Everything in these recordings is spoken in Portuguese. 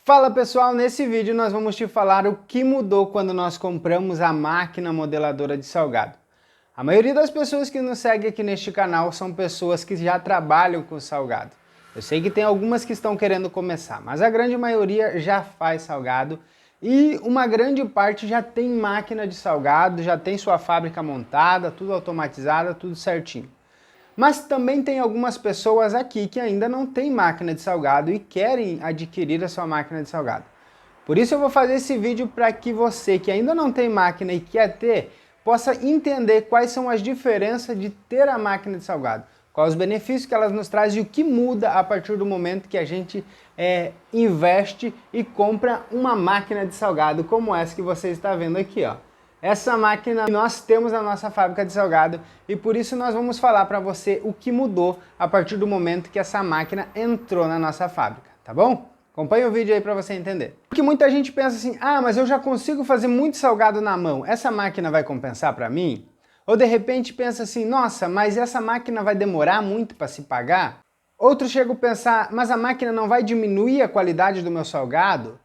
Fala pessoal, nesse vídeo nós vamos te falar o que mudou quando nós compramos a máquina modeladora de salgado. A maioria das pessoas que nos seguem aqui neste canal são pessoas que já trabalham com salgado. Eu sei que tem algumas que estão querendo começar, mas a grande maioria já faz salgado e uma grande parte já tem máquina de salgado, já tem sua fábrica montada, tudo automatizada, tudo certinho. Mas também tem algumas pessoas aqui que ainda não têm máquina de salgado e querem adquirir a sua máquina de salgado. Por isso eu vou fazer esse vídeo para que você que ainda não tem máquina e quer ter, possa entender quais são as diferenças de ter a máquina de salgado, quais os benefícios que elas nos trazem e o que muda a partir do momento que a gente investe e compra uma máquina de salgado como essa que você está vendo aqui, ó. Essa máquina nós temos na nossa fábrica de salgado e por isso nós vamos falar para você o que mudou a partir do momento que essa máquina entrou na nossa fábrica, tá bom? Acompanhe o vídeo aí para você entender. Porque muita gente pensa assim, mas eu já consigo fazer muito salgado na mão, essa máquina vai compensar para mim? Ou de repente pensa assim, nossa, mas essa máquina vai demorar muito para se pagar? Outros chegam a pensar, mas a máquina não vai diminuir a qualidade do meu salgado?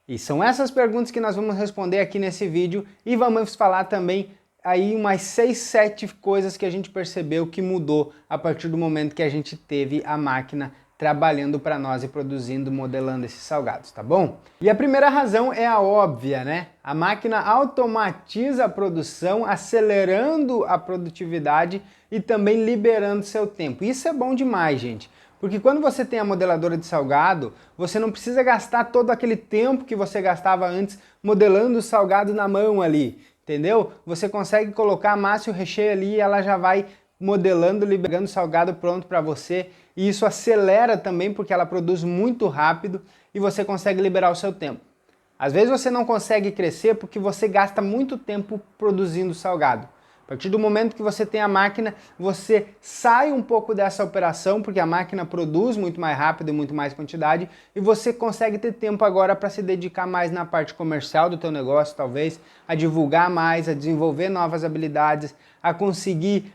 E são essas perguntas que nós vamos responder aqui nesse vídeo e vamos falar também aí umas 6, 7 coisas que a gente percebeu que mudou a partir do momento que a gente teve a máquina trabalhando para nós e produzindo, modelando esses salgados, tá bom? E a primeira razão é a óbvia, né? A máquina automatiza a produção, acelerando a produtividade e também liberando seu tempo. Isso é bom demais, gente. Porque quando você tem a modeladora de salgado, você não precisa gastar todo aquele tempo que você gastava antes modelando o salgado na mão ali, entendeu? Você consegue colocar a massa e o recheio ali e ela já vai modelando, liberando o salgado pronto para você. E isso acelera também porque ela produz muito rápido e você consegue liberar o seu tempo. Às vezes você não consegue crescer porque você gasta muito tempo produzindo salgado. A partir do momento que você tem a máquina, você sai um pouco dessa operação, porque a máquina produz muito mais rápido e muito mais quantidade, e você consegue ter tempo agora para se dedicar mais na parte comercial do teu negócio, talvez, a divulgar mais, a desenvolver novas habilidades, a conseguir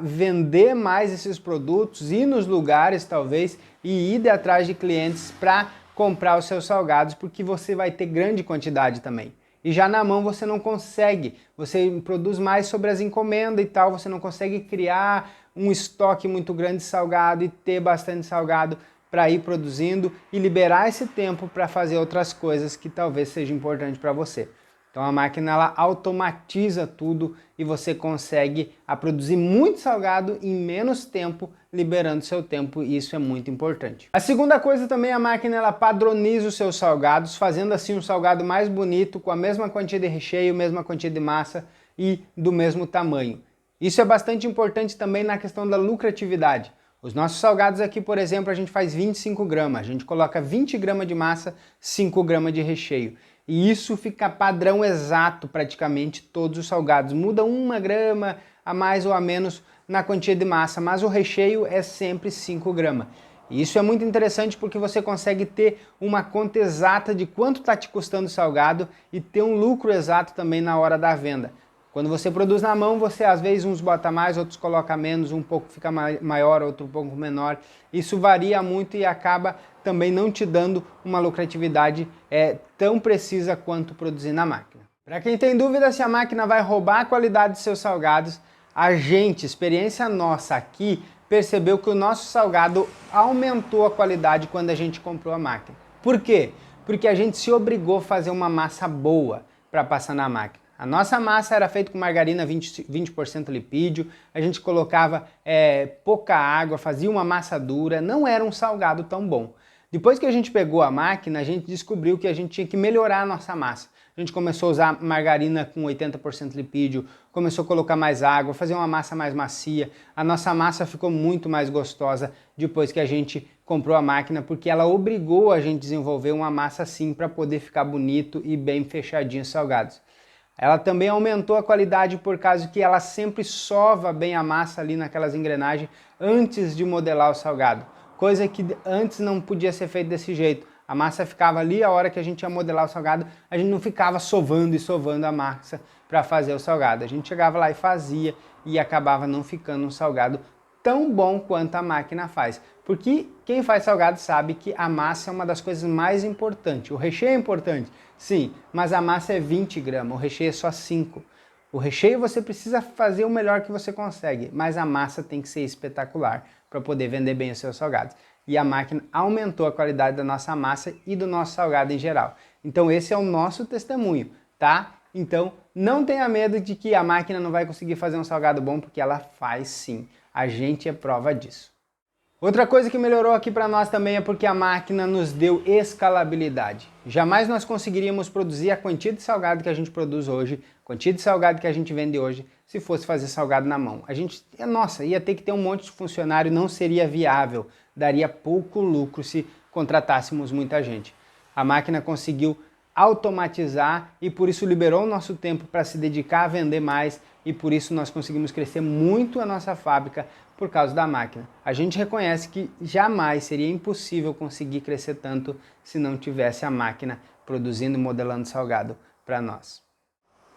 vender mais esses produtos, ir nos lugares, talvez, e ir atrás de clientes para comprar os seus salgados, porque você vai ter grande quantidade também. E já na mão você não consegue, você produz mais sobre as encomendas e tal, você não consegue criar um estoque muito grande de salgado e ter bastante salgado para ir produzindo e liberar esse tempo para fazer outras coisas que talvez seja importante para você. Então a máquina ela automatiza tudo e você consegue produzir muito salgado em menos tempo, liberando seu tempo, e isso é muito importante. A segunda coisa também, a máquina ela padroniza os seus salgados, fazendo assim um salgado mais bonito, com a mesma quantia de recheio, mesma quantia de massa e do mesmo tamanho. Isso é bastante importante também na questão da lucratividade. Os nossos salgados aqui, por exemplo, a gente faz 25 gramas, a gente coloca 20 gramas de massa, 5 gramas de recheio. E isso fica padrão exato praticamente todos os salgados. Muda 1 grama a mais ou a menos na quantia de massa, mas o recheio é sempre 5 gramas. E isso é muito interessante porque você consegue ter uma conta exata de quanto está te custando o salgado e ter um lucro exato também na hora da venda. Quando você produz na mão, você às vezes uns bota mais, outros coloca menos, um pouco fica maior, outro um pouco menor. Isso varia muito e acaba também não te dando uma lucratividade tão precisa quanto produzir na máquina. Para quem tem dúvida se a máquina vai roubar a qualidade dos seus salgados, a gente, experiência nossa aqui, percebeu que o nosso salgado aumentou a qualidade quando a gente comprou a máquina. Por quê? Porque a gente se obrigou a fazer uma massa boa para passar na máquina. A nossa massa era feita com margarina 20% lipídio, a gente colocava pouca água, fazia uma massa dura, não era um salgado tão bom. Depois que a gente pegou a máquina, a gente descobriu que a gente tinha que melhorar a nossa massa. A gente começou a usar margarina com 80% lipídio, começou a colocar mais água, fazer uma massa mais macia. A nossa massa ficou muito mais gostosa depois que a gente comprou a máquina, porque ela obrigou a gente a desenvolver uma massa assim para poder ficar bonito e bem fechadinho os salgados. Ela também aumentou a qualidade por causa que ela sempre sova bem a massa ali naquelas engrenagens antes de modelar o salgado. Coisa que antes não podia ser feito desse jeito. A massa ficava ali, a hora que a gente ia modelar o salgado, a gente não ficava sovando e sovando a massa para fazer o salgado. A gente chegava lá e fazia e acabava não ficando um salgado tão bom quanto a máquina faz. Porque quem faz salgado sabe que a massa é uma das coisas mais importantes. O recheio é importante, sim, mas a massa é 20 gramas, o recheio é só 5. O recheio você precisa fazer o melhor que você consegue, mas a massa tem que ser espetacular para poder vender bem os seus salgados. E a máquina aumentou a qualidade da nossa massa e do nosso salgado em geral. Então esse é o nosso testemunho, tá? Então não tenha medo de que a máquina não vai conseguir fazer um salgado bom, porque ela faz sim. A gente é prova disso. Outra coisa que melhorou aqui para nós também é porque a máquina nos deu escalabilidade. Jamais nós conseguiríamos produzir a quantia de salgado que a gente produz hoje, a quantia de salgado que a gente vende hoje, se fosse fazer salgado na mão. A gente, nossa, ia ter que ter um monte de funcionário, não seria viável, daria pouco lucro se contratássemos muita gente. A máquina conseguiu automatizar e por isso liberou o nosso tempo para se dedicar a vender mais e por isso nós conseguimos crescer muito a nossa fábrica por causa da máquina. A gente reconhece que jamais seria impossível conseguir crescer tanto se não tivesse a máquina produzindo e modelando salgado para nós.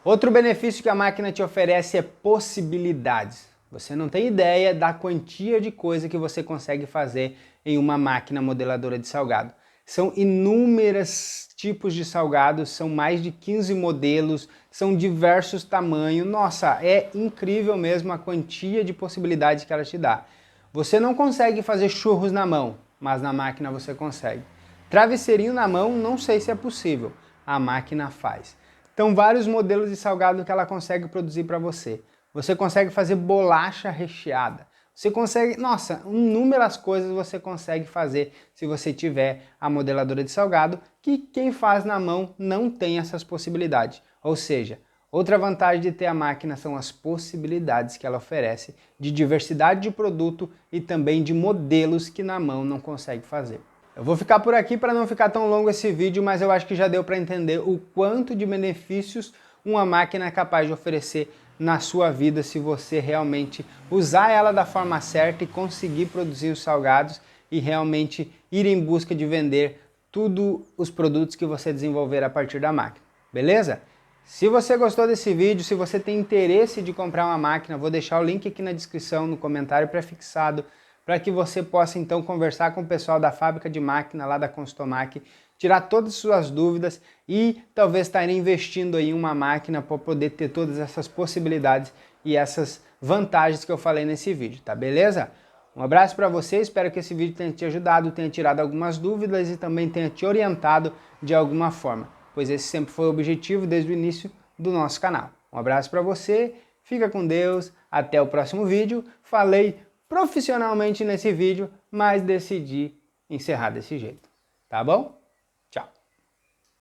Outro benefício que a máquina te oferece é possibilidades. Você não tem ideia da quantia de coisa que você consegue fazer em uma máquina modeladora de salgado. São inúmeros tipos de salgados, são mais de 15 modelos, são diversos tamanhos. Nossa, é incrível mesmo a quantia de possibilidades que ela te dá. Você não consegue fazer churros na mão, mas na máquina você consegue. Travesseirinho na mão, não sei se é possível, a máquina faz. Então, vários modelos de salgado que ela consegue produzir para você. Você consegue fazer bolacha recheada. Você consegue, nossa, inúmeras coisas você consegue fazer se você tiver a modeladora de salgado, que quem faz na mão não tem essas possibilidades. Ou seja, outra vantagem de ter a máquina são as possibilidades que ela oferece de diversidade de produto e também de modelos que na mão não consegue fazer. Eu vou ficar por aqui para não ficar tão longo esse vídeo, mas eu acho que já deu para entender o quanto de benefícios uma máquina é capaz de oferecer na sua vida se você realmente usar ela da forma certa e conseguir produzir os salgados e realmente ir em busca de vender todos os produtos que você desenvolver a partir da máquina, beleza? Se você gostou desse vídeo, se você tem interesse de comprar uma máquina, vou deixar o link aqui na descrição, no comentário prefixado, para que você possa então conversar com o pessoal da fábrica de máquina lá da Constomac, tirar todas as suas dúvidas e talvez estar investindo em uma máquina para poder ter todas essas possibilidades e essas vantagens que eu falei nesse vídeo, tá beleza? Um abraço para você, espero que esse vídeo tenha te ajudado, tenha tirado algumas dúvidas e também tenha te orientado de alguma forma, pois esse sempre foi o objetivo desde o início do nosso canal. Um abraço para você, fica com Deus, até o próximo vídeo. Falei profissionalmente nesse vídeo, mas decidi encerrar desse jeito, tá bom?